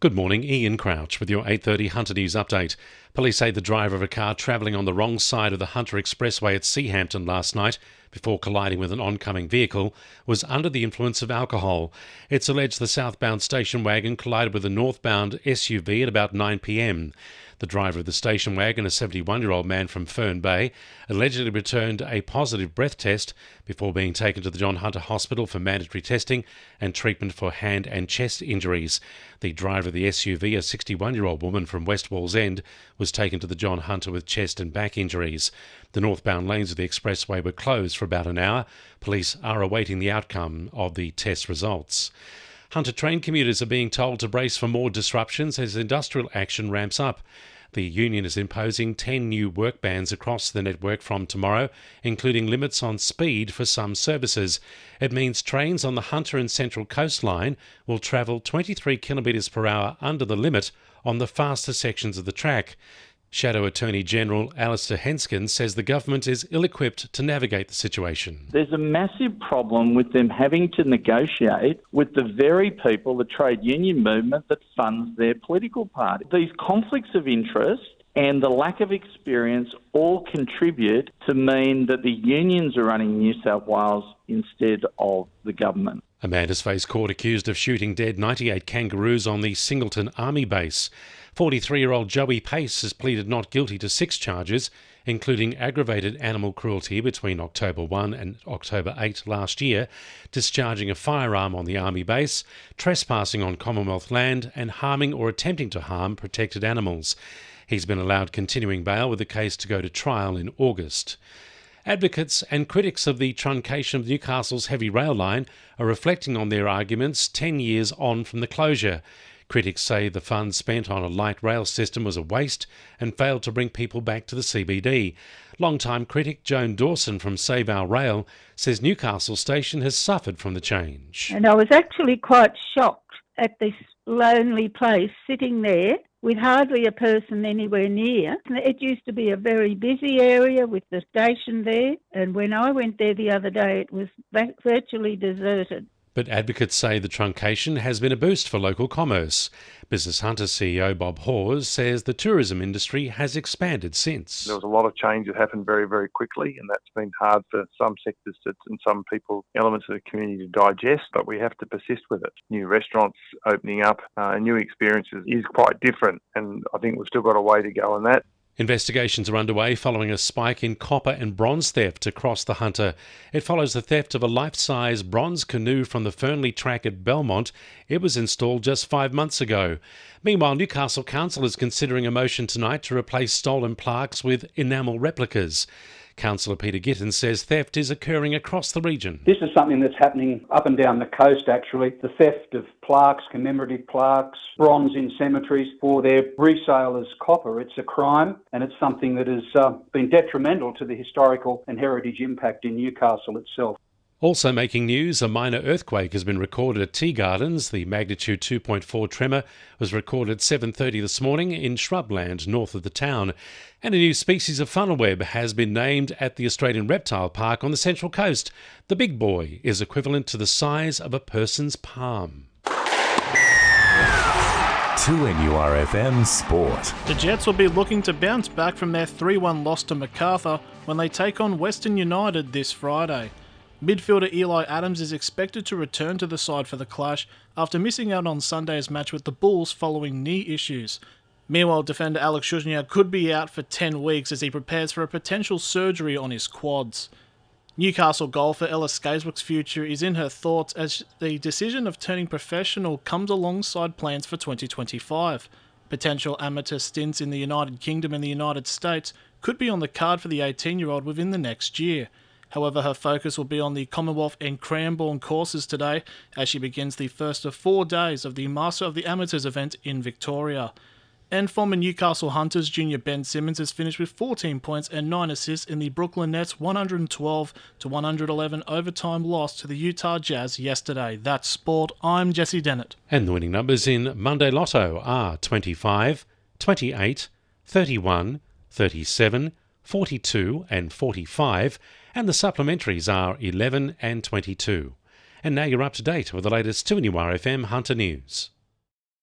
Good morning, Ian Crouch with your 8:30 Hunter News update. Police say the driver of a car travelling on the wrong side of the Hunter Expressway at Seahampton last night, before colliding with an oncoming vehicle, was under the influence of alcohol. It's alleged the southbound station wagon collided with a northbound SUV at about 9 p.m. The driver of the station wagon, a 71-year-old man from Fern Bay, allegedly returned a positive breath test before being taken to the John Hunter Hospital for mandatory testing and treatment for hand and chest injuries. The driver of the SUV, a 61-year-old woman from West Wallsend, was taken to the John Hunter with chest and back injuries. The northbound lanes of the expressway were closed for about an hour. Police are awaiting the outcome of the test results. Hunter train commuters are being told to brace for more disruptions as industrial action ramps up. The union is imposing 10 new work bans across the network from tomorrow, including limits on speed for some services. It means trains on the Hunter and Central Coast Line will travel 23 kilometres per hour under the limit on the faster sections of the track. Shadow Attorney General Alistair Henskin says the government is ill-equipped to navigate the situation. There's a massive problem with them having to negotiate with the very people, the trade union movement, that funds their political party. These conflicts of interest and the lack of experience all contribute to mean that the unions are running New South Wales instead of the government. A man has faced court accused of shooting dead 98 kangaroos on the Singleton Army base. 43-year-old Joey Pace has pleaded not guilty to 6 charges, including aggravated animal cruelty between October 1 and October 8 last year, discharging a firearm on the Army base, trespassing on Commonwealth land, and harming or attempting to harm protected animals. He's been allowed continuing bail with the case to go to trial in August. Advocates and critics of the truncation of Newcastle's heavy rail line are reflecting on their arguments 10 years on from the closure. Critics say the funds spent on a light rail system was a waste and failed to bring people back to the CBD. Long-time critic Joan Dawson from Save Our Rail says Newcastle Station has suffered from the change. And I was actually quite shocked at this lonely place sitting there with hardly a person anywhere near. It used to be a very busy area with the station there, and when I went there the other day it was virtually deserted. But advocates say the truncation has been a boost for local commerce. Business Hunter CEO Bob Hawes says the tourism industry has expanded since. There was a lot of change that happened very, very quickly, and that's been hard for some sectors and some people, elements of the community to digest, but we have to persist with it. New restaurants opening up and new experiences is quite different, and I think we've still got a way to go on that. Investigations are underway following a spike in copper and bronze theft across the Hunter. It follows the theft of a life-size bronze canoe from the Fernley track at Belmont. It was installed just 5 months ago. Meanwhile, Newcastle Council is considering a motion tonight to replace stolen plaques with enamel replicas. Councillor Peter Gittins says theft is occurring across the region. This is something that's happening up and down the coast, actually. The theft of plaques, commemorative plaques, bronze in cemeteries for their resale as copper. It's a crime, and it's something that has been detrimental to the historical and heritage impact in Newcastle itself. Also making news, a minor earthquake has been recorded at Tea Gardens. The magnitude 2.4 tremor was recorded at 7:30 this morning in shrubland north of the town. And a new species of funnelweb has been named at the Australian Reptile Park on the Central Coast. The big boy is equivalent to the size of a person's palm. 2NURFM Sport. The Jets will be looking to bounce back from their 3-1 loss to Macarthur when they take on Western United this Friday. Midfielder Eli Adams is expected to return to the side for the clash after missing out on Sunday's match with the Bulls following knee issues. Meanwhile, defender Alex Shuznia could be out for 10 weeks as he prepares for a potential surgery on his quads. Newcastle golfer Ella Scaiswick's future is in her thoughts as the decision of turning professional comes alongside plans for 2025. Potential amateur stints in the United Kingdom and the United States could be on the card for the 18-year-old within the next year. However, her focus will be on the Commonwealth and Cranbourne courses today as she begins the first of 4 days of the Master of the Amateurs event in Victoria. And former Newcastle Hunters junior Ben Simmons has finished with 14 points and 9 assists in the Brooklyn Nets' 112-111 overtime loss to the Utah Jazz yesterday. That's sport. I'm Jessie Dennett. And the winning numbers in Monday Lotto are 25, 28, 31, 37, 42 and 45, and the supplementaries are 11 and 22. And now you're up to date with the latest 2NURFM Hunter News.